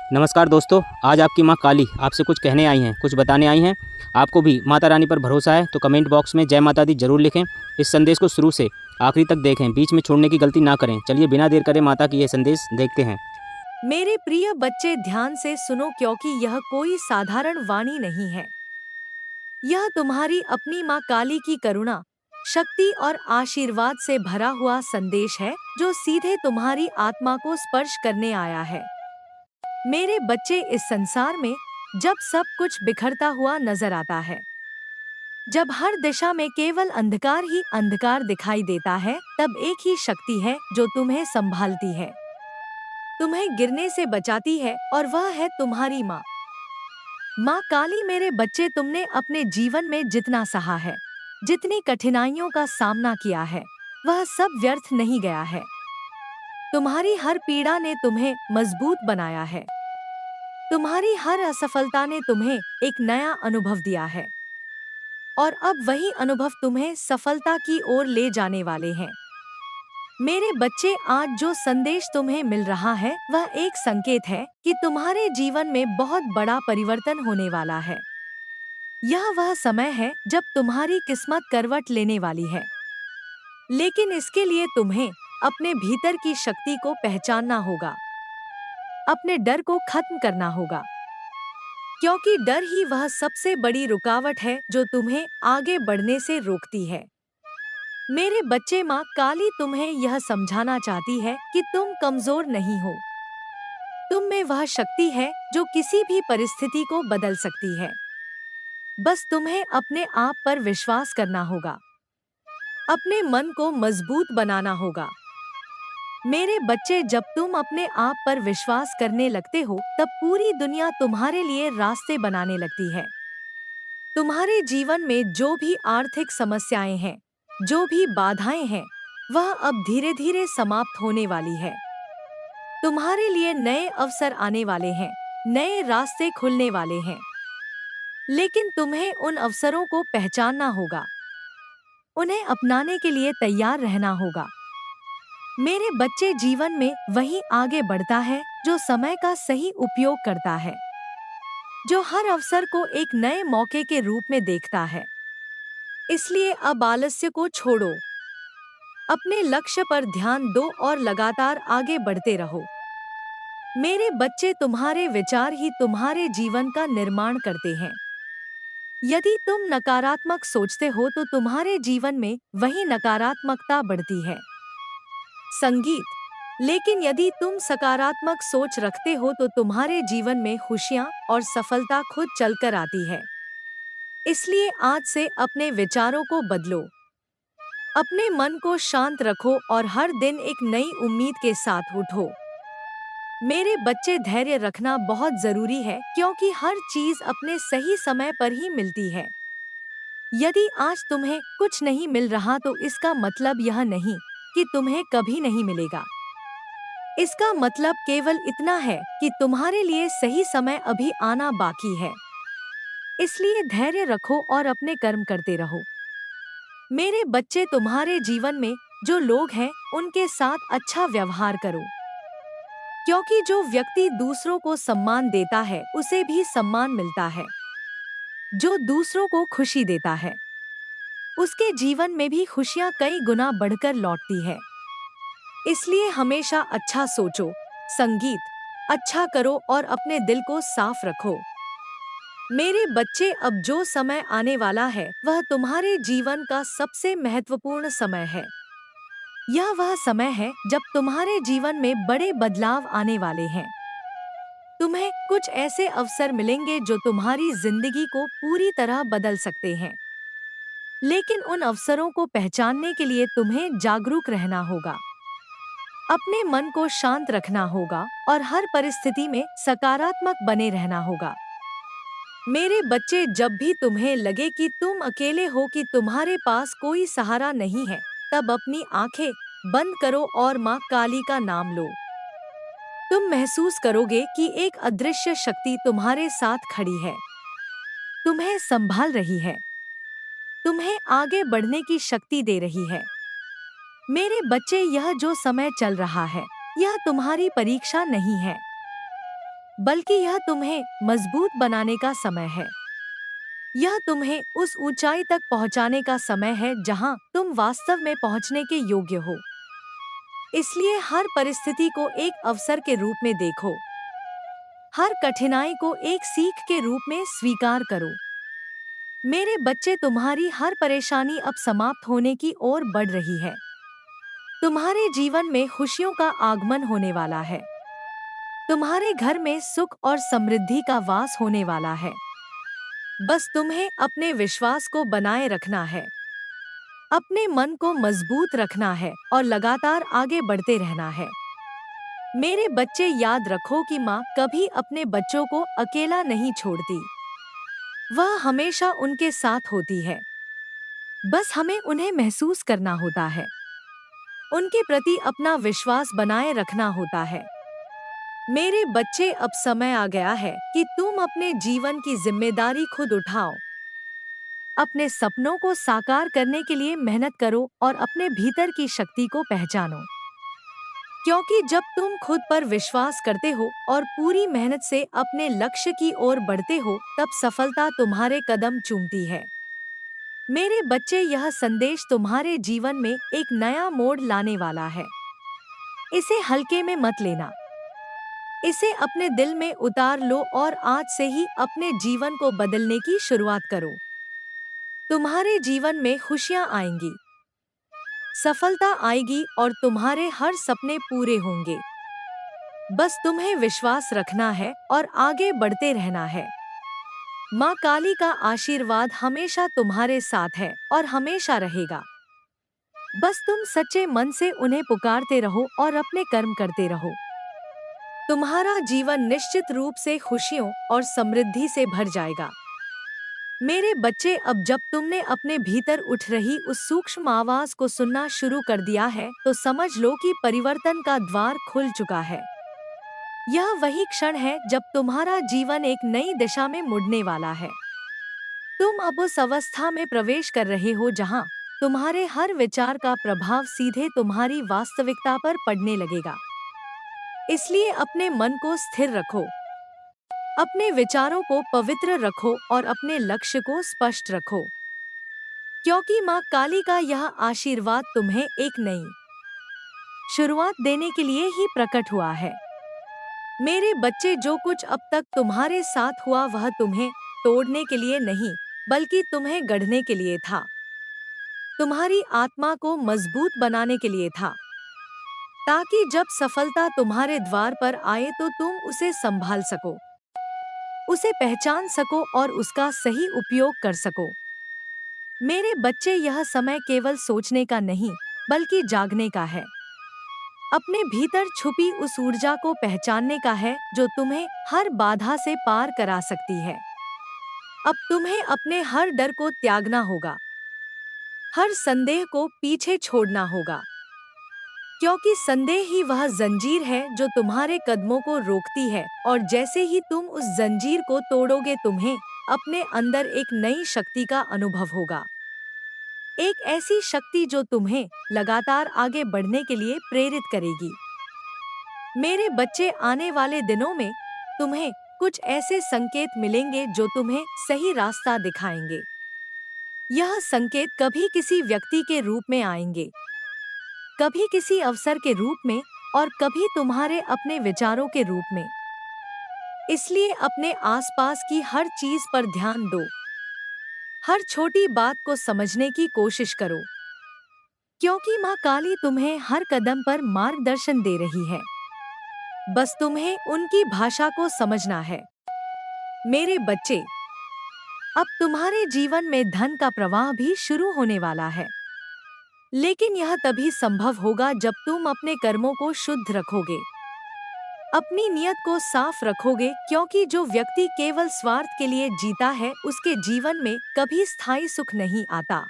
नमस्कार दोस्तों, आज आपकी माँ काली आपसे कुछ कहने आई हैं, कुछ बताने आई हैं। आपको भी माता रानी पर भरोसा है तो कमेंट बॉक्स में जय माता दी ज़रूर लिखें। इस संदेश को शुरू से आखिरी तक देखें, बीच में छोड़ने की गलती ना करें। चलिए बिना देर करे माता की ये संदेश देखते हैं। मेरे प्रिय बच्चे, ध्यान से सुनो क्योंकि यह कोई साधारण वाणी नहीं है। यह तुम्हारी अपनी माँ काली की करुणा, शक्ति और आशीर्वाद से भरा हुआ संदेश है जो सीधे तुम्हारी आत्मा को स्पर्श करने आया है। मेरे बच्चे, इस संसार में जब सब कुछ बिखरता हुआ नजर आता है, जब हर दिशा में केवल अंधकार ही अंधकार दिखाई देता है, तब एक ही शक्ति है जो तुम्हें संभालती है, तुम्हें गिरने से बचाती है, और वह है तुम्हारी माँ। माँ काली। मेरे बच्चे, तुमने अपने जीवन में जितना सहा है, जितनी कठिनाइयों का सामना किया है, वह सब व्यर्थ नहीं गया है। तुम्हारी हर पीड़ा ने तुम्हें मजबूत बनाया है। तुम्हारी हर असफलता ने तुम्हें एक नया अनुभव दिया है, और अब वही अनुभव तुम्हें सफलता की ओर ले जाने वाले हैं। मेरे बच्चे, आज जो संदेश तुम्हें मिल रहा है वह एक संकेत है कि तुम्हारे जीवन में बहुत बड़ा परिवर्तन होने वाला है। यह वह समय है जब तुम्हारी किस्मत करवट लेने वाली है, लेकिन इसके लिए तुम्हें अपने भीतर की शक्ति को पहचानना होगा, अपने डर को खत्म करना होगा, क्योंकि डर ही वह सबसे बड़ी रुकावट है जो तुम्हें आगे बढ़ने से रोकती है। मेरे बच्चे, माँ काली तुम्हें यह समझाना चाहती है कि तुम कमजोर नहीं हो। तुम में वह शक्ति है जो किसी भी परिस्थिति को बदल सकती है। बस तुम्हें अपने आप पर विश्वास करना होगा, अपने मन को मजबूत बनाना होगा। मेरे बच्चे, जब तुम अपने आप पर विश्वास करने लगते हो, तब पूरी दुनिया तुम्हारे लिए रास्ते बनाने लगती है। तुम्हारे जीवन में जो भी आर्थिक समस्याएं हैं, जो भी बाधाएं हैं, वह अब धीरे धीरे समाप्त होने वाली है। तुम्हारे लिए नए अवसर आने वाले हैं, नए रास्ते खुलने वाले हैं, लेकिन तुम्हें उन अवसरों को पहचानना होगा, उन्हें अपनाने के लिए तैयार रहना होगा। मेरे बच्चे, जीवन में वही आगे बढ़ता है जो समय का सही उपयोग करता है, जो हर अवसर को एक नए मौके के रूप में देखता है। इसलिए अब आलस्य को छोड़ो, अपने लक्ष्य पर ध्यान दो और लगातार आगे बढ़ते रहो। मेरे बच्चे, तुम्हारे विचार ही तुम्हारे जीवन का निर्माण करते हैं। यदि तुम नकारात्मक सोचते हो तो तुम्हारे जीवन में वही नकारात्मकता बढ़ती है। संगीत। लेकिन यदि तुम सकारात्मक सोच रखते हो तो तुम्हारे जीवन में खुशियाँ और सफलता खुद चलकर आती है। इसलिए आज से अपने विचारों को बदलो, अपने मन को शांत रखो और हर दिन एक नई उम्मीद के साथ उठो। मेरे बच्चे, धैर्य रखना बहुत जरूरी है क्योंकि हर चीज अपने सही समय पर ही मिलती है। यदि आज तुम्हें कुछ नहीं मिल रहा तो इसका मतलब यह नहीं कि तुम्हें कभी नहीं मिलेगा। इसका मतलब केवल इतना है कि तुम्हारे लिए सही समय अभी आना बाकी है। इसलिए धैर्य रखो और अपने कर्म करते रहो। मेरे बच्चे, तुम्हारे जीवन में जो लोग हैं उनके साथ अच्छा व्यवहार करो, क्योंकि जो व्यक्ति दूसरों को सम्मान देता है उसे भी सम्मान मिलता है। जो दूसरों को खुशी देता है उसके जीवन में भी खुशियाँ कई गुना बढ़कर लौटती है। इसलिए हमेशा अच्छा सोचो, संगीत अच्छा करो और अपने दिल को साफ रखो। मेरे बच्चे, अब जो समय आने वाला है वह तुम्हारे जीवन का सबसे महत्वपूर्ण समय है। यह वह समय है जब तुम्हारे जीवन में बड़े बदलाव आने वाले हैं। तुम्हें कुछ ऐसे अवसर मिलेंगे जो तुम्हारी जिंदगी को पूरी तरह बदल सकते हैं, लेकिन उन अवसरों को पहचानने के लिए तुम्हें जागरूक रहना होगा, अपने मन को शांत रखना होगा और हर परिस्थिति में सकारात्मक बने रहना होगा। मेरे बच्चे, जब भी तुम्हें लगे कि तुम अकेले हो, कि तुम्हारे पास कोई सहारा नहीं है, तब अपनी आंखें बंद करो और माँ काली का नाम लो। तुम महसूस करोगे कि एक अदृश्य शक्ति तुम्हारे साथ खड़ी है, तुम्हें संभाल रही है, तुम्हें आगे बढ़ने की शक्ति दे रही है। मेरे बच्चे, यह जो समय चल रहा है यह तुम्हारी परीक्षा नहीं है, बल्कि यह तुम्हें मजबूत बनाने का समय है। यह तुम्हें उस ऊंचाई तक पहुंचाने का समय है जहां तुम वास्तव में पहुंचने के योग्य हो। इसलिए हर परिस्थिति को एक अवसर के रूप में देखो। हर कठिनाई को एक सीख के रूप में स्वीकार करो। मेरे बच्चे, तुम्हारी हर परेशानी अब समाप्त होने की ओर बढ़ रही है। तुम्हारे जीवन में खुशियों का आगमन होने वाला है। तुम्हारे घर में सुख और समृद्धि का वास होने वाला है। बस तुम्हें अपने विश्वास को बनाए रखना है, अपने मन को मजबूत रखना है और लगातार आगे बढ़ते रहना है। मेरे बच्चे, याद रखो कि माँ कभी अपने बच्चों को अकेला नहीं छोड़ती। वह हमेशा उनके साथ होती है। बस हमें उन्हें महसूस करना होता है। उनके प्रति अपना विश्वास बनाए रखना होता है। मेरे बच्चे, अब समय आ गया है कि तुम अपने जीवन की जिम्मेदारी खुद उठाओ। अपने सपनों को साकार करने के लिए मेहनत करो और अपने भीतर की शक्ति को पहचानो। क्योंकि जब तुम खुद पर विश्वास करते हो और पूरी मेहनत से अपने लक्ष्य की ओर बढ़ते हो, तब सफलता तुम्हारे कदम चूमती है। मेरे बच्चे, यह संदेश तुम्हारे जीवन में एक नया मोड़ लाने वाला है। इसे हल्के में मत लेना। इसे अपने दिल में उतार लो और आज से ही अपने जीवन को बदलने की शुरुआत करो। तुम्हारे जीवन में खुशियां आएंगी, सफलता आएगी और तुम्हारे हर सपने पूरे होंगे। बस तुम्हें विश्वास रखना है और आगे बढ़ते रहना है। माँ काली का आशीर्वाद हमेशा तुम्हारे साथ है और हमेशा रहेगा। बस तुम सच्चे मन से उन्हें पुकारते रहो और अपने कर्म करते रहो। तुम्हारा जीवन निश्चित रूप से खुशियों और समृद्धि से भर जाएगा। मेरे बच्चे, अब जब तुमने अपने भीतर उठ रही उस सूक्ष्म आवाज को सुनना शुरू कर दिया है, तो समझ लो कि परिवर्तन का द्वार खुल चुका है। यह वही क्षण है जब तुम्हारा जीवन एक नई दिशा में मुड़ने वाला है। तुम अब उस अवस्था में प्रवेश कर रहे हो जहां तुम्हारे हर विचार का प्रभाव सीधे तुम्हारी वास्तविकता पर पड़ने लगेगा। इसलिए अपने मन को स्थिर रखो, अपने विचारों को पवित्र रखो और अपने लक्ष्य को स्पष्ट रखो। क्योंकि माँ काली का यह आशीर्वाद तुम्हें एक नई शुरुआत देने के लिए ही प्रकट हुआ है। मेरे बच्चे, जो कुछ अब तक तुम्हारे साथ हुआ वह तुम्हें तोड़ने के लिए नहीं, बल्कि तुम्हें गढ़ने के लिए था। तुम्हारी आत्मा को मजबूत बनाने के लिए था, ताकि जब सफलता तुम्हारे द्वार पर आए तो तुम उसे संभाल सको, उसे पहचान सको और उसका सही उपयोग कर सको। मेरे बच्चे, यह समय केवल सोचने का नहीं, बल्कि जागने का है। अपने भीतर छुपी उस ऊर्जा को पहचानने का है जो तुम्हें हर बाधा से पार करा सकती है। अब तुम्हें अपने हर डर को त्यागना होगा, हर संदेह को पीछे छोड़ना होगा। क्योंकि संदेह ही वह जंजीर है जो तुम्हारे कदमों को रोकती है, और जैसे ही तुम उस जंजीर को तोड़ोगे, तुम्हें अपने अंदर एक नई शक्ति का अनुभव होगा। एक ऐसी शक्ति जो तुम्हें लगातार आगे बढ़ने के लिए प्रेरित करेगी। मेरे बच्चे, आने वाले दिनों में तुम्हें कुछ ऐसे संकेत मिलेंगे जो तुम्हें सही रास्ता दिखाएंगे। यह संकेत कभी किसी व्यक्ति के रूप में आएंगे, कभी किसी अवसर के रूप में और कभी तुम्हारे अपने विचारों के रूप में। इसलिए अपने आसपास की हर चीज पर ध्यान दो, हर छोटी बात को समझने की कोशिश करो, क्योंकि माँ काली तुम्हें हर कदम पर मार्गदर्शन दे रही है। बस तुम्हें उनकी भाषा को समझना है। मेरे बच्चे, अब तुम्हारे जीवन में धन का प्रवाह भी शुरू होने वाला है। लेकिन यह तभी संभव होगा जब तुम अपने कर्मों को शुद्ध रखोगे, अपनी नियत को साफ रखोगे। क्योंकि जो व्यक्ति केवल स्वार्थ के लिए जीता है, उसके जीवन में कभी स्थायी सुख नहीं आता।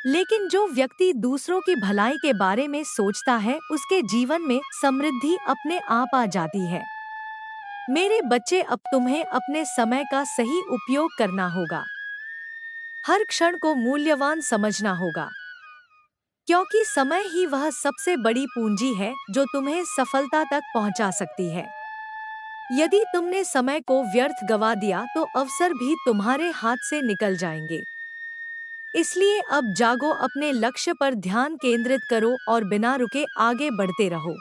लेकिन जो व्यक्ति दूसरों की भलाई के बारे में सोचता है, उसके जीवन में समृद्धि अपने आप आ जाती है। मेरे बच्चे, अब तुम्हें अपने समय का सही उपयोग करना होगा, हर क्षण को मूल्यवान समझना होगा। क्योंकि समय ही वह सबसे बड़ी पूंजी है जो तुम्हें सफलता तक पहुंचा सकती है। यदि तुमने समय को व्यर्थ गवा दिया तो अवसर भी तुम्हारे हाथ से निकल जाएंगे। इसलिए अब जागो, अपने लक्ष्य पर ध्यान केंद्रित करो और बिना रुके आगे बढ़ते रहो।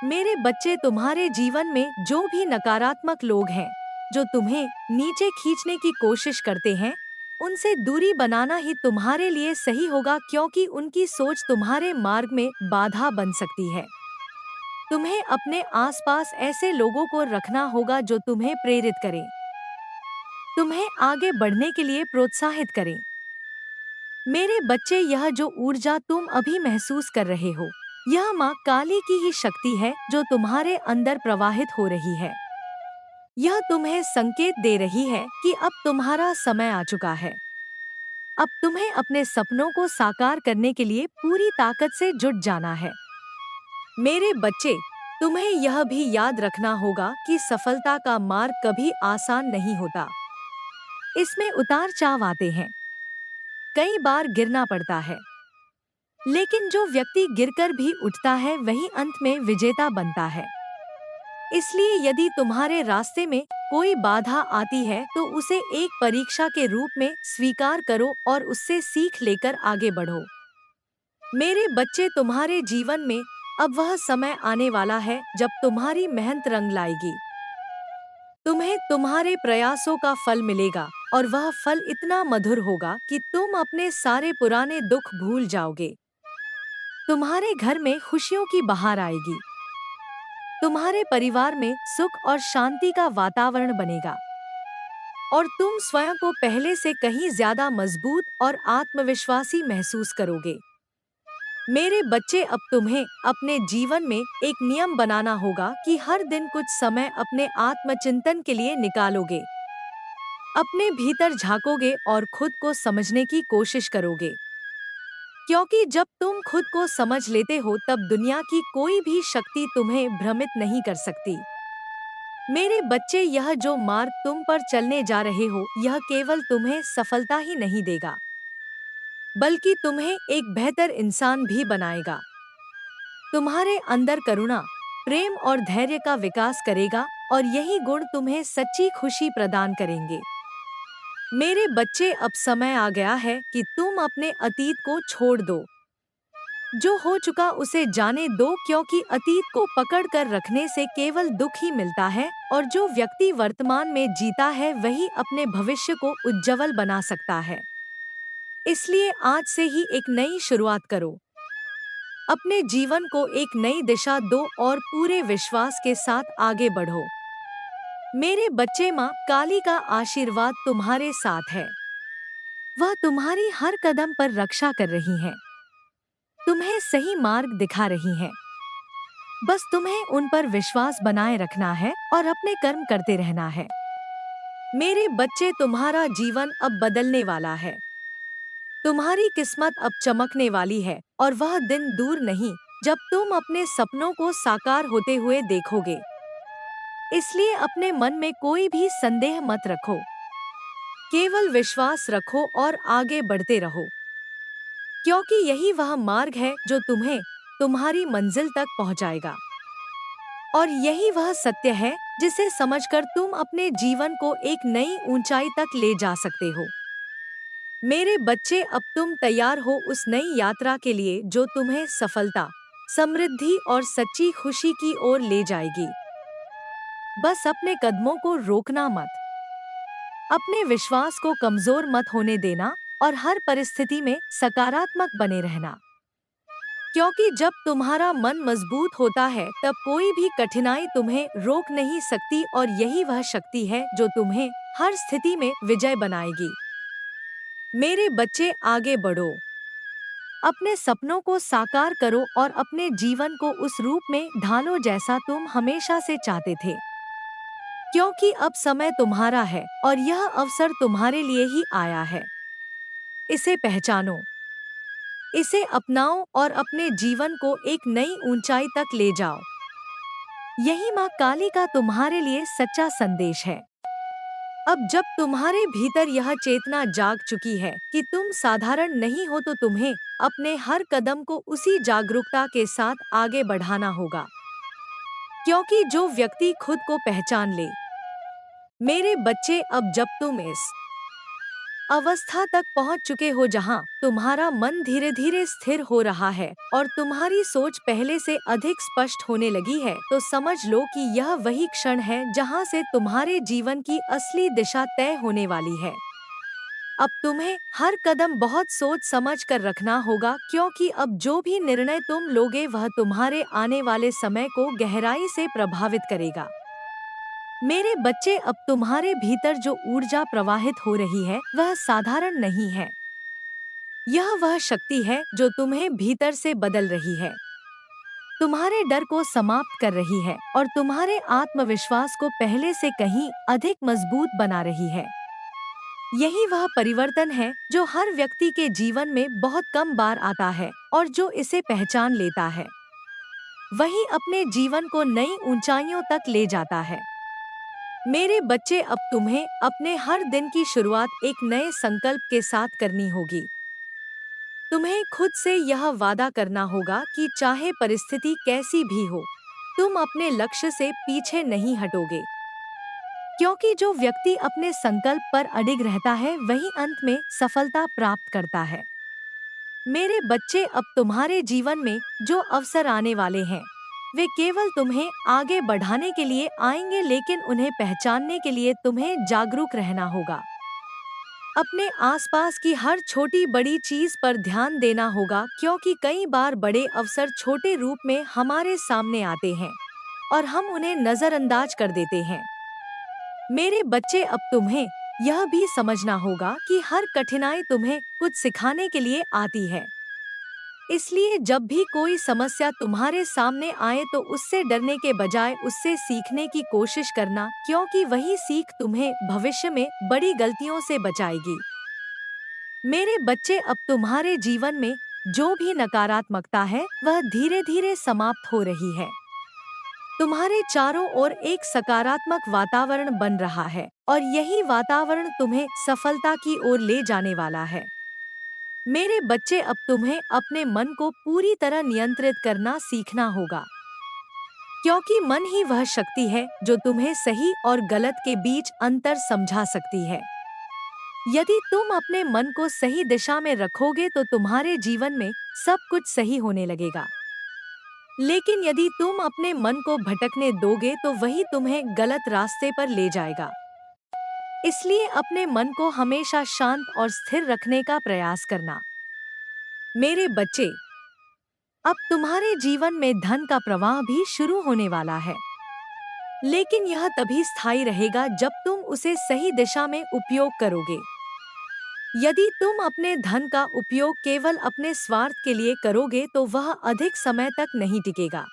मेरे बच्चे, तुम्हारे जीवन में जो भी नकारात्मक लोग हैं, जो तुम्हें नीचे खींचने की कोशिश करते हैं, उनसे दूरी बनाना ही तुम्हारे लिए सही होगा, क्योंकि उनकी सोच तुम्हारे मार्ग में बाधा बन सकती है। तुम्हें अपने आसपास ऐसे लोगों को रखना होगा जो तुम्हें प्रेरित करें, तुम्हें आगे बढ़ने के लिए प्रोत्साहित करें। मेरे बच्चे, यह जो ऊर्जा तुम अभी महसूस कर रहे हो, यह माँ काली की ही शक्ति है जो तुम्हारे अंदर प्रवाहित हो रही है। यह तुम्हें संकेत दे रही है कि अब तुम्हारा समय आ चुका है। अब तुम्हें अपने सपनों को साकार करने के लिए पूरी ताकत से जुट जाना है। मेरे बच्चे, तुम्हें यह भी याद रखना होगा कि सफलता का मार्ग कभी आसान नहीं होता। इसमें उतार चढ़ाव आते हैं, कई बार गिरना पड़ता है, लेकिन जो व्यक्ति गिरकर भी उठता है वही अंत में विजेता बनता है। इसलिए यदि तुम्हारे रास्ते में कोई बाधा आती है तो उसे एक परीक्षा के रूप में स्वीकार करो और उससे सीख लेकर आगे बढ़ो। मेरे बच्चे, तुम्हारे जीवन में अब वह समय आने वाला है जब तुम्हारी मेहनत रंग लाएगी। तुम्हें तुम्हारे प्रयासों का फल मिलेगा और वह फल इतना मधुर होगा कि तुम अपने सारे पुराने दुख भूल जाओगे। तुम्हारे घर में खुशियों की बहार आएगी। तुम्हारे परिवार में सुख और शांति का वातावरण बनेगा और तुम स्वयं को पहले से कहीं ज्यादा मजबूत और आत्मविश्वासी महसूस करोगे। मेरे बच्चे, अब तुम्हें अपने जीवन में एक नियम बनाना होगा कि हर दिन कुछ समय अपने आत्मचिंतन के लिए निकालोगे। अपने भीतर झांकोगे और खुद को समझने की कोशिश करोगे, क्योंकि जब तुम खुद को समझ लेते हो तब दुनिया की कोई भी शक्ति तुम्हें भ्रमित नहीं कर सकती। मेरे बच्चे, यह जो मार्ग तुम पर चलने जा रहे हो, यह केवल तुम्हें सफलता ही नहीं देगा, बल्कि तुम्हें एक बेहतर इंसान भी बनाएगा। तुम्हारे अंदर करुणा, प्रेम और धैर्य का विकास करेगा और यही गुण तुम्हें सच्ची खुशी प्रदान करेंगे। मेरे बच्चे, अब समय आ गया है कि तुम अपने अतीत को छोड़ दो। जो हो चुका उसे जाने दो, क्योंकि अतीत को पकड़ कर रखने से केवल दुख ही मिलता है और जो व्यक्ति वर्तमान में जीता है वही अपने भविष्य को उज्जवल बना सकता है। इसलिए आज से ही एक नई शुरुआत करो। अपने जीवन को एक नई दिशा दो और पूरे विश्वास के साथ आगे बढ़ो। मेरे बच्चे, माँ काली का आशीर्वाद तुम्हारे साथ है। वह तुम्हारी हर कदम पर रक्षा कर रही है, तुम्हें सही मार्ग दिखा रही है। बस तुम्हें उन पर विश्वास बनाए रखना है और अपने कर्म करते रहना है। मेरे बच्चे, तुम्हारा जीवन अब बदलने वाला है। तुम्हारी किस्मत अब चमकने वाली है और वह दिन दूर नहीं जब तुम अपने सपनों को साकार होते हुए देखोगे। इसलिए अपने मन में कोई भी संदेह मत रखो, केवल विश्वास रखो और आगे बढ़ते रहो, क्योंकि यही वह मार्ग है जो तुम्हें तुम्हारी मंजिल तक पहुंचाएगा। और यही वह सत्य है जिसे समझकर तुम अपने जीवन को एक नई ऊंचाई तक ले जा सकते हो। मेरे बच्चे, अब तुम तैयार हो उस नई यात्रा के लिए जो तुम्हें सफलता, समृद्धि और सच्ची खुशी की ओर ले जाएगी। बस अपने कदमों को रोकना मत, अपने विश्वास को कमजोर मत होने देना और हर परिस्थिति में सकारात्मक बने रहना, क्योंकि जब तुम्हारा मन मजबूत होता है तब कोई भी कठिनाई तुम्हें रोक नहीं सकती और यही वह शक्ति है जो तुम्हें हर स्थिति में विजय बनाएगी। मेरे बच्चे, आगे बढ़ो, अपने सपनों को साकार करो और अपने जीवन को उस रूप में ढालो जैसा तुम हमेशा से चाहते थे, क्योंकि अब समय तुम्हारा है और यह अवसर तुम्हारे लिए ही आया है। इसे पहचानो, इसे अपनाओ और अपने जीवन को एक नई ऊंचाई तक ले जाओ। यही माँ काली का तुम्हारे लिए सच्चा संदेश है। अब जब तुम्हारे भीतर यह चेतना जाग चुकी है कि तुम साधारण नहीं हो, तो तुम्हें अपने हर कदम को उसी जागरूकता के साथ आगे बढ़ाना होगा, क्योंकि जो व्यक्ति खुद को पहचान ले। मेरे बच्चे, अब जब तुम इस अवस्था तक पहुंच चुके हो जहां तुम्हारा मन धीरे धीरे स्थिर हो रहा है और तुम्हारी सोच पहले से अधिक स्पष्ट होने लगी है, तो समझ लो कि यह वही क्षण है जहां से तुम्हारे जीवन की असली दिशा तय होने वाली है। अब तुम्हें हर कदम बहुत सोच समझ कर रखना होगा, क्योंकि अब जो भी निर्णय तुम लोगे वह तुम्हारे आने वाले समय को गहराई से प्रभावित करेगा। मेरे बच्चे, अब तुम्हारे भीतर जो ऊर्जा प्रवाहित हो रही है वह साधारण नहीं है। यह वह शक्ति है जो तुम्हें भीतर से बदल रही है, तुम्हारे डर को समाप्त कर रही है और तुम्हारे आत्मविश्वास को पहले से कहीं अधिक मजबूत बना रही है। यही वह परिवर्तन है जो हर व्यक्ति के जीवन में बहुत कम बार आता है, और जो इसे पहचान लेता है वही अपने जीवन को नई ऊंचाइयों तक ले जाता है। मेरे बच्चे, अब तुम्हें अपने हर दिन की शुरुआत एक नए संकल्प के साथ करनी होगी। तुम्हें खुद से यह वादा करना होगा कि चाहे परिस्थिति कैसी भी हो, तुम अपने लक्ष्य से पीछे नहीं हटोगे। क्योंकि जो व्यक्ति अपने संकल्प पर अडिग रहता है वही अंत में सफलता प्राप्त करता है। मेरे बच्चे, अब तुम्हारे जीवन में जो अवसर आने वाले हैं वे केवल तुम्हें आगे बढ़ाने के लिए आएंगे, लेकिन उन्हें पहचानने के लिए तुम्हें जागरूक रहना होगा। अपने आसपास की हर छोटी बड़ी चीज पर ध्यान देना होगा, क्योंकि कई बार बड़े अवसर छोटे रूप में हमारे सामने आते हैं और हम उन्हें नजरअंदाज कर देते हैं। मेरे बच्चे, अब तुम्हें यह भी समझना होगा कि हर कठिनाई तुम्हें कुछ सिखाने के लिए आती है। इसलिए जब भी कोई समस्या तुम्हारे सामने आए तो उससे डरने के बजाय उससे सीखने की कोशिश करना, क्योंकि वही सीख तुम्हें भविष्य में बड़ी गलतियों से बचाएगी। मेरे बच्चे, अब तुम्हारे जीवन में जो भी नकारात्मकता है वह धीरे धीरे समाप्त हो रही है। तुम्हारे चारों ओर एक सकारात्मक वातावरण बन रहा है और यही वातावरण तुम्हें सफलता की ओर ले जाने वाला है। मेरे बच्चे, अब तुम्हें अपने मन को पूरी तरह नियंत्रित करना सीखना होगा, क्योंकि मन ही वह शक्ति है जो तुम्हें सही और गलत के बीच अंतर समझा सकती है। यदि तुम अपने मन को सही दिशा में रखोगे तो तुम्हारे जीवन में सब कुछ सही होने लगेगा। लेकिन यदि तुम अपने मन को भटकने दोगे तो वही तुम्हें गलत रास्ते पर ले जाएगा। इसलिए अपने मन को हमेशा शांत और स्थिर रखने का प्रयास करना। मेरे बच्चे, अब तुम्हारे जीवन में धन का प्रवाह भी शुरू होने वाला है, लेकिन यह तभी स्थायी रहेगा जब तुम उसे सही दिशा में उपयोग करोगे। यदि तुम अपने धन का उपयोग केवल अपने स्वार्थ के लिए करोगे तो वह अधिक समय तक नहीं टिकेगा।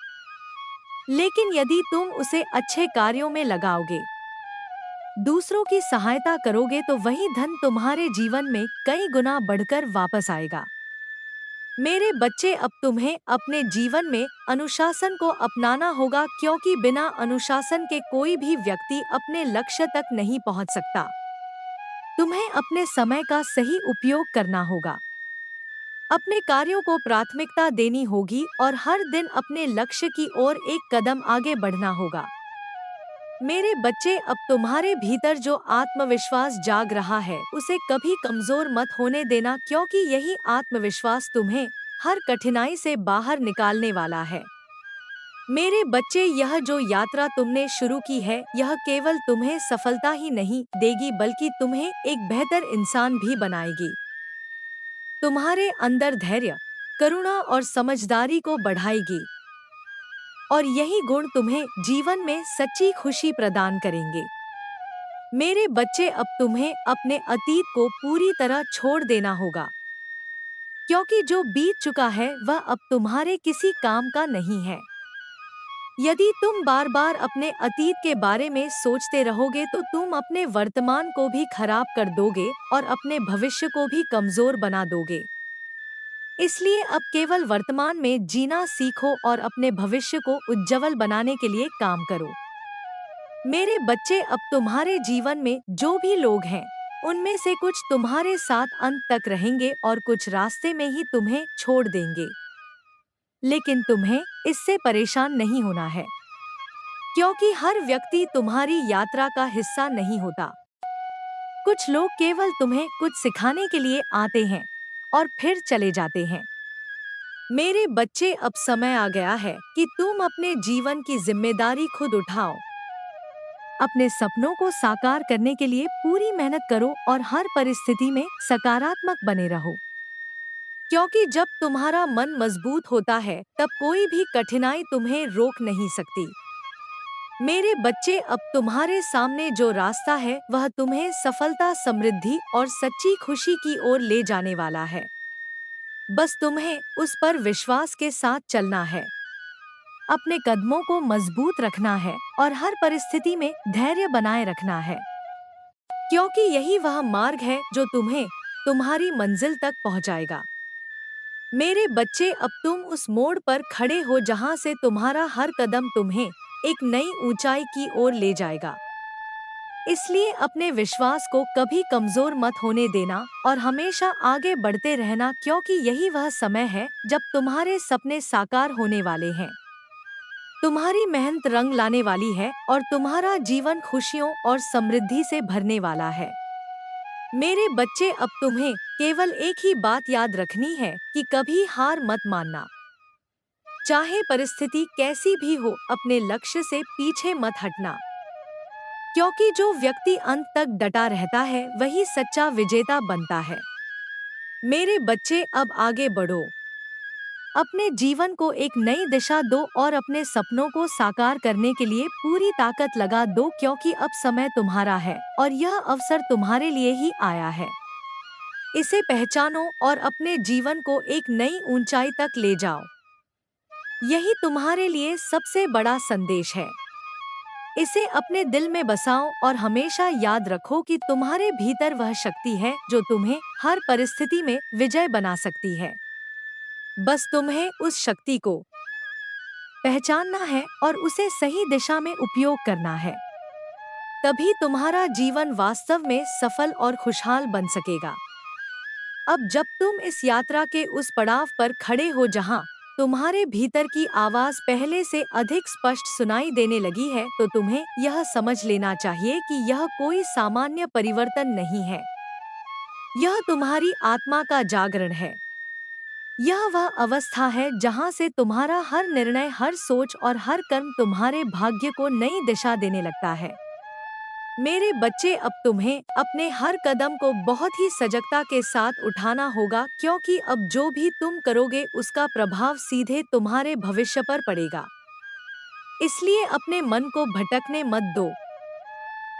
लेकिन यदि तुम उसे अच्छे कार्यों में लगाओगे, दूसरों की सहायता करोगे, तो वही धन तुम्हारे जीवन में कई गुना बढ़कर वापस आएगा। मेरे बच्चे, अब तुम्हें अपने जीवन में अनुशासन को अपनाना होगा, क्योंकि बिना अनुशासन के कोई भी व्यक्ति अपने लक्ष्य तक नहीं पहुंच सकता। तुम्हें अपने समय का सही उपयोग करना होगा, अपने कार्यों को प्राथमिकता देनी होगी और हर दिन अपने लक्ष्य की ओर एक कदम आगे बढ़ना होगा। मेरे बच्चे, अब तुम्हारे भीतर जो आत्मविश्वास जाग रहा है उसे कभी कमजोर मत होने देना, क्योंकि यही आत्मविश्वास तुम्हें हर कठिनाई से बाहर निकालने वाला है। मेरे बच्चे, यह जो यात्रा तुमने शुरू की है यह केवल तुम्हें सफलता ही नहीं देगी बल्कि तुम्हें एक बेहतर इंसान भी बनाएगी। तुम्हारे अंदर धैर्य, करुणा और समझदारी को बढ़ाएगी और यही गुण तुम्हें जीवन में सच्ची खुशी प्रदान करेंगे। मेरे बच्चे, अब तुम्हें अपने अतीत को पूरी तरह छोड़ देना होगा, क्योंकि जो बीत चुका है वह अब तुम्हारे किसी काम का नहीं है। यदि तुम बार बार अपने अतीत के बारे में सोचते रहोगे तो तुम अपने वर्तमान को भी खराब कर दोगे और अपने भविष्य को भी कमजोर बना दोगे। इसलिए अब केवल वर्तमान में जीना सीखो और अपने भविष्य को उज्जवल बनाने के लिए काम करो। मेरे बच्चे, अब तुम्हारे जीवन में जो भी लोग हैं उनमें से कुछ तुम्हारे साथ अंत तक रहेंगे और कुछ रास्ते में ही तुम्हें छोड़ देंगे। लेकिन तुम्हें इससे परेशान नहीं होना है। क्योंकि हर व्यक्ति तुम्हारी यात्रा का हिस्सा नहीं होता। कुछ लोग केवल तुम्हें कुछ सिखाने के लिए आते हैं और फिर चले जाते हैं। मेरे बच्चे, अब समय आ गया है कि तुम अपने जीवन की जिम्मेदारी खुद उठाओ। अपने सपनों को साकार करने के लिए पूरी मेहनत करो और हर परिस्थिति में सकारात्मक बने रहो। क्योंकि जब तुम्हारा मन मजबूत होता है, तब कोई भी कठिनाई तुम्हें रोक नहीं सकती। मेरे बच्चे, अब तुम्हारे सामने जो रास्ता है वह तुम्हें सफलता, समृद्धि और सच्ची खुशी की ओर ले जाने वाला है। बस तुम्हें उस पर विश्वास के साथ चलना है, अपने कदमों को मजबूत रखना है और हर परिस्थिति में धैर्य बनाए रखना है। क्योंकि यही वह मार्ग है जो तुम्हें तुम्हारी मंजिल तक पहुंचाएगा। मेरे बच्चे, अब तुम उस मोड़ पर खड़े हो जहां से तुम्हारा हर कदम तुम्हें एक नई ऊंचाई की ओर ले जाएगा। इसलिए अपने विश्वास को कभी कमजोर मत होने देना और हमेशा आगे बढ़ते रहना, क्योंकि यही वह समय है जब तुम्हारे सपने साकार होने वाले हैं। तुम्हारी मेहनत रंग लाने वाली है और तुम्हारा जीवन खुशियों और समृद्धि से भरने वाला है। मेरे बच्चे, अब तुम्हें केवल एक ही बात याद रखनी है कि कभी हार मत मानना। चाहे परिस्थिति कैसी भी हो, अपने लक्ष्य से पीछे मत हटना। क्योंकि जो व्यक्ति अंत तक डटा रहता है वही सच्चा विजेता बनता है। मेरे बच्चे, अब आगे बढ़ो। अपने जीवन को एक नई दिशा दो और अपने सपनों को साकार करने के लिए पूरी ताकत लगा दो, क्योंकि अब समय तुम्हारा है और यह अवसर तुम्हारे लिए ही आया है। इसे पहचानो और अपने जीवन को एक नई ऊंचाई तक ले जाओ। यही तुम्हारे लिए सबसे बड़ा संदेश है। इसे अपने दिल में बसाओ और हमेशा याद रखो कि तुम्हारे भीतर वह शक्ति है जो तुम्हें हर परिस्थिति में विजय बना सकती है। बस तुम्हें उस शक्ति को पहचानना है और उसे सही दिशा में उपयोग करना है। तभी तुम्हारा जीवन वास्तव में सफल और खुशहाल बन सकेगा। अब जब तुम इस यात्रा के उस पड़ाव पर खड़े हो जहां तुम्हारे भीतर की आवाज पहले से अधिक स्पष्ट सुनाई देने लगी है, तो तुम्हें यह समझ लेना चाहिए कि यह कोई सामान्य परिवर्तन नहीं है। यह तुम्हारी आत्मा का जागरण है। यह वह अवस्था है जहां से तुम्हारा हर निर्णय, हर सोच और हर कर्म तुम्हारे भाग्य को नई दिशा देने लगता है। मेरे बच्चे, अब तुम्हें अपने हर कदम को बहुत ही सजगता के साथ उठाना होगा, क्योंकि अब जो भी तुम करोगे उसका प्रभाव सीधे तुम्हारे भविष्य पर पड़ेगा। इसलिए अपने मन को भटकने मत दो।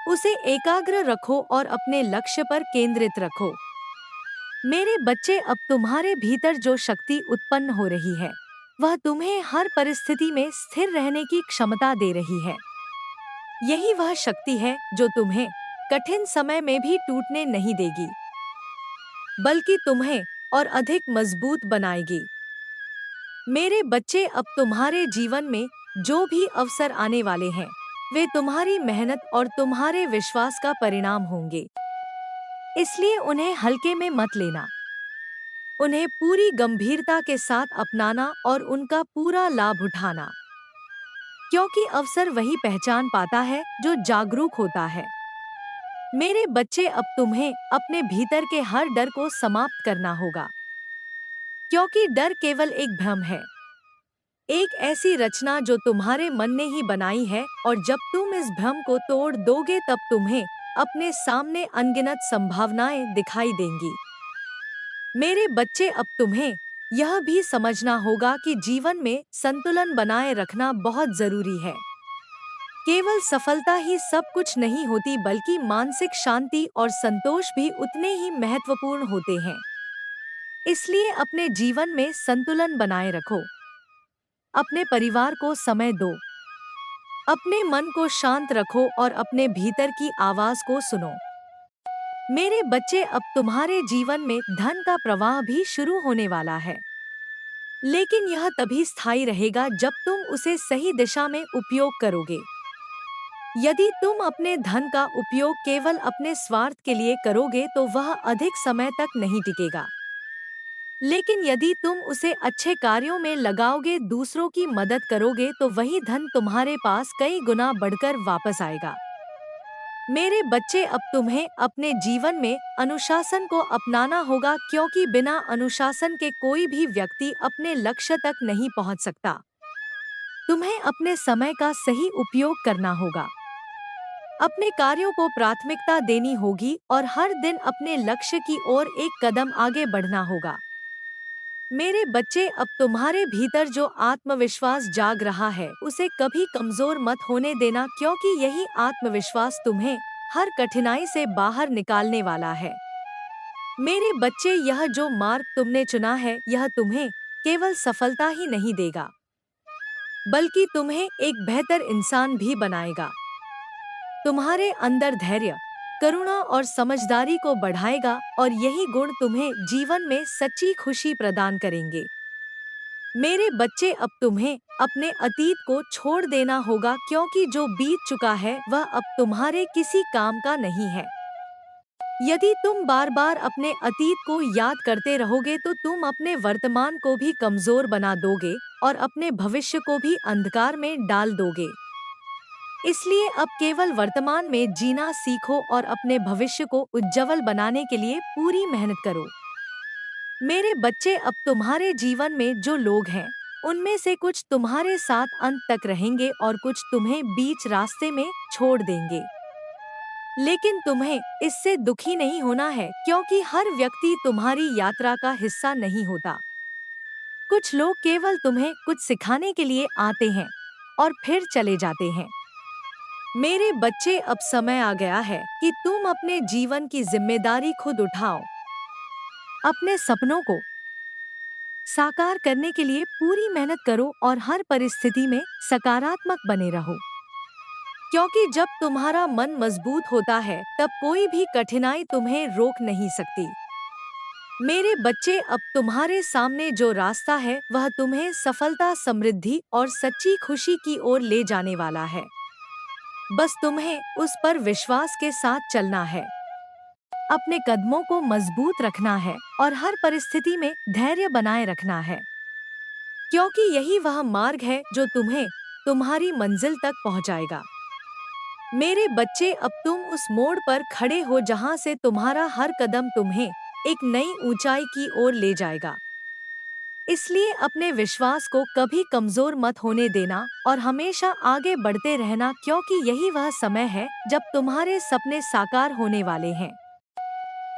उसे एकाग्र रखो और अपने लक्ष्य पर केंद्रित रखो। मेरे बच्चे, अब तुम्हारे भीतर जो शक्ति उत्पन्न हो रही है वह तुम्हें हर परिस्थिति में स्थिर रहने की क्षमता दे रही है। यही वह शक्ति है जो तुम्हें कठिन समय में भी टूटने नहीं देगी, बल्कि तुम्हें और अधिक मजबूत बनाएगी। मेरे बच्चे, अब तुम्हारे जीवन में जो भी अवसर आने वाले हैं वे तुम्हारी मेहनत और तुम्हारे विश्वास का परिणाम होंगे। इसलिए उन्हें हल्के में मत लेना। उन्हें पूरी गंभीरता के साथ अपनाना और उनका पूरा लाभ उठाना। क्योंकि अवसर वही पहचान पाता है जो जागरूक होता है। मेरे बच्चे, अब तुम्हें अपने भीतर के हर डर को समाप्त करना होगा। क्योंकि डर केवल एक भ्रम है, एक ऐसी रचना जो तुम्हारे मन ने ही बनाई है, और जब तुम इस भ्रम को तोड़ दोगे तब तुम्हें अपने सामने अनगिनत संभावनाएं दिखाई देंगी। मेरे बच्चे, अब तुम्हें यह भी समझना होगा कि जीवन में संतुलन बनाए रखना बहुत जरूरी है। केवल सफलता ही सब कुछ नहीं होती, बल्कि मानसिक शांति और संतोष भी उतने ही महत्वपूर्ण होते हैं। इसलिए अपने जीवन में संतुलन बनाए रखो। अपने परिवार को समय दो, अपने मन को शांत रखो और अपने भीतर की आवाज को सुनो। मेरे बच्चे, अब तुम्हारे जीवन में धन का प्रवाह भी शुरू होने वाला है, लेकिन यह तभी स्थायी रहेगा जब तुम उसे सही दिशा में उपयोग करोगे। यदि तुम अपने धन का उपयोग केवल अपने स्वार्थ के लिए करोगे तो वह अधिक समय तक नहीं टिकेगा। लेकिन यदि तुम उसे अच्छे कार्यों में लगाओगे, दूसरों की मदद करोगे, तो वही धन तुम्हारे पास कई गुना बढ़कर वापस आएगा। मेरे बच्चे, अब तुम्हें अपने जीवन में अनुशासन को अपनाना होगा, क्योंकि बिना अनुशासन के कोई भी व्यक्ति अपने लक्ष्य तक नहीं पहुंच सकता। तुम्हें अपने समय का सही उपयोग करना होगा, अपने कार्यों को प्राथमिकता देनी होगी और हर दिन अपने लक्ष्य की ओर एक कदम आगे बढ़ना होगा। मेरे बच्चे, अब तुम्हारे भीतर जो आत्मविश्वास जाग रहा है, उसे कभी कमजोर मत होने देना, क्योंकि यही आत्मविश्वास तुम्हें हर कठिनाई से बाहर निकालने वाला है। मेरे बच्चे, यह जो मार्ग तुमने चुना है, यह तुम्हें केवल सफलता ही नहीं देगा, बल्कि तुम्हें एक बेहतर इंसान भी बनाएगा। तुम्हारे अंदर धैर्य, करुणा और समझदारी को बढ़ाएगा और यही गुण तुम्हें जीवन में सच्ची खुशी प्रदान करेंगे। मेरे बच्चे, अब तुम्हें अपने अतीत को छोड़ देना होगा, क्योंकि जो बीत चुका है वह अब तुम्हारे किसी काम का नहीं है। यदि तुम बार बार अपने अतीत को याद करते रहोगे, तो तुम अपने वर्तमान को भी कमजोर बना दोगे और अपने भविष्य को भी अंधकार में डाल दोगे। इसलिए अब केवल वर्तमान में जीना सीखो और अपने भविष्य को उज्जवल बनाने के लिए पूरी मेहनत करो। मेरे बच्चे, अब तुम्हारे जीवन में जो लोग हैं, उनमें से कुछ तुम्हारे साथ अंत तक रहेंगे और कुछ तुम्हें बीच रास्ते में छोड़ देंगे। लेकिन तुम्हें इससे दुखी नहीं होना है, क्योंकि हर व्यक्ति तुम्हारी यात्रा का हिस्सा नहीं होता। कुछ लोग केवल तुम्हें कुछ सिखाने के लिए आते हैं और फिर चले जाते हैं। मेरे बच्चे, अब समय आ गया है कि तुम अपने जीवन की जिम्मेदारी खुद उठाओ। अपने सपनों को साकार करने के लिए पूरी मेहनत करो और हर परिस्थिति में सकारात्मक बने रहो, क्योंकि जब तुम्हारा मन मजबूत होता है, तब कोई भी कठिनाई तुम्हें रोक नहीं सकती। मेरे बच्चे, अब तुम्हारे सामने जो रास्ता है, वह तुम्हें सफलता, समृद्धि और सच्ची खुशी की ओर ले जाने वाला है। बस तुम्हें उस पर विश्वास के साथ चलना है, अपने कदमों को मजबूत रखना है और हर परिस्थिति में धैर्य बनाए रखना है, क्योंकि यही वह मार्ग है जो तुम्हें तुम्हारी मंजिल तक पहुंचाएगा। मेरे बच्चे, अब तुम उस मोड़ पर खड़े हो जहां से तुम्हारा हर कदम तुम्हें एक नई ऊंचाई की ओर ले जाएगा। इसलिए अपने विश्वास को कभी कमजोर मत होने देना और हमेशा आगे बढ़ते रहना, क्योंकि यही वह समय है जब तुम्हारे सपने साकार होने वाले हैं।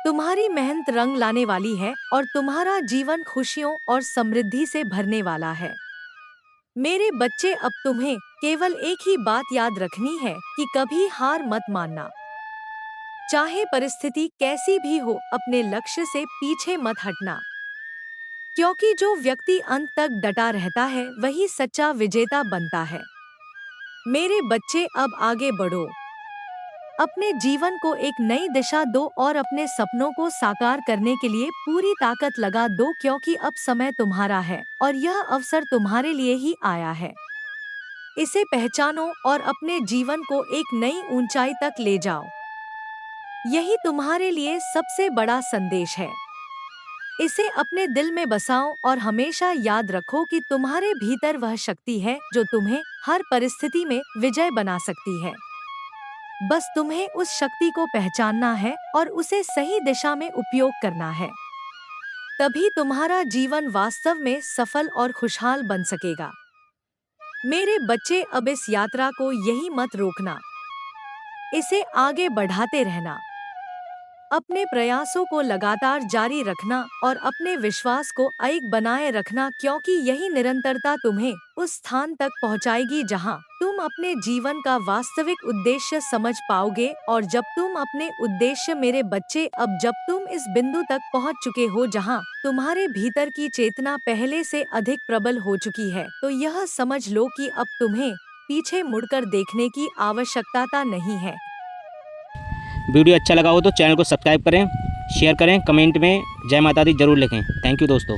तुम्हारी मेहनत रंग लाने वाली है और तुम्हारा जीवन खुशियों और समृद्धि से भरने वाला है। मेरे बच्चे, अब तुम्हें केवल एक ही बात याद रखनी है कि कभी हार मत मानना। चाहे परिस्थिति कैसी भी हो, अपने लक्ष्य से पीछे मत हटना, क्योंकि जो व्यक्ति अंत तक डटा रहता है, वही सच्चा विजेता बनता है। मेरे बच्चे, अब आगे बढ़ो, अपने जीवन को एक नई दिशा दो और अपने सपनों को साकार करने के लिए पूरी ताकत लगा दो, क्योंकि अब समय तुम्हारा है और यह अवसर तुम्हारे लिए ही आया है। इसे पहचानो और अपने जीवन को एक नई ऊंचाई तक ले जाओ। यही तुम्हारे लिए सबसे बड़ा संदेश है। इसे अपने दिल में बसाओ और हमेशा याद रखो कि तुम्हारे भीतर वह शक्ति है जो तुम्हें हर परिस्थिति में विजय बना सकती है। बस तुम्हें उस शक्ति को पहचानना है और उसे सही दिशा में उपयोग करना है। तभी तुम्हारा जीवन वास्तव में सफल और खुशहाल बन सकेगा। मेरे बच्चे, अब इस यात्रा को यही मत रोकना, इसे आगे बढ़ाते रहना। अपने प्रयासों को लगातार जारी रखना और अपने विश्वास को अडिग बनाए रखना, क्योंकि यही निरंतरता तुम्हें उस स्थान तक पहुंचाएगी जहां तुम अपने जीवन का वास्तविक उद्देश्य समझ पाओगे। और जब तुम अपने उद्देश्य, मेरे बच्चे, अब जब तुम इस बिंदु तक पहुंच चुके हो जहां तुम्हारे भीतर की चेतना पहले से अधिक प्रबल हो चुकी है, तो यह समझ लो कि अब तुम्हें पीछे मुड़कर देखने की आवश्यकता नहीं है। वीडियो अच्छा लगा हो तो चैनल को सब्सक्राइब करें, शेयर करें, कमेंट में जय माता दी जरूर लिखें। थैंक यू दोस्तों।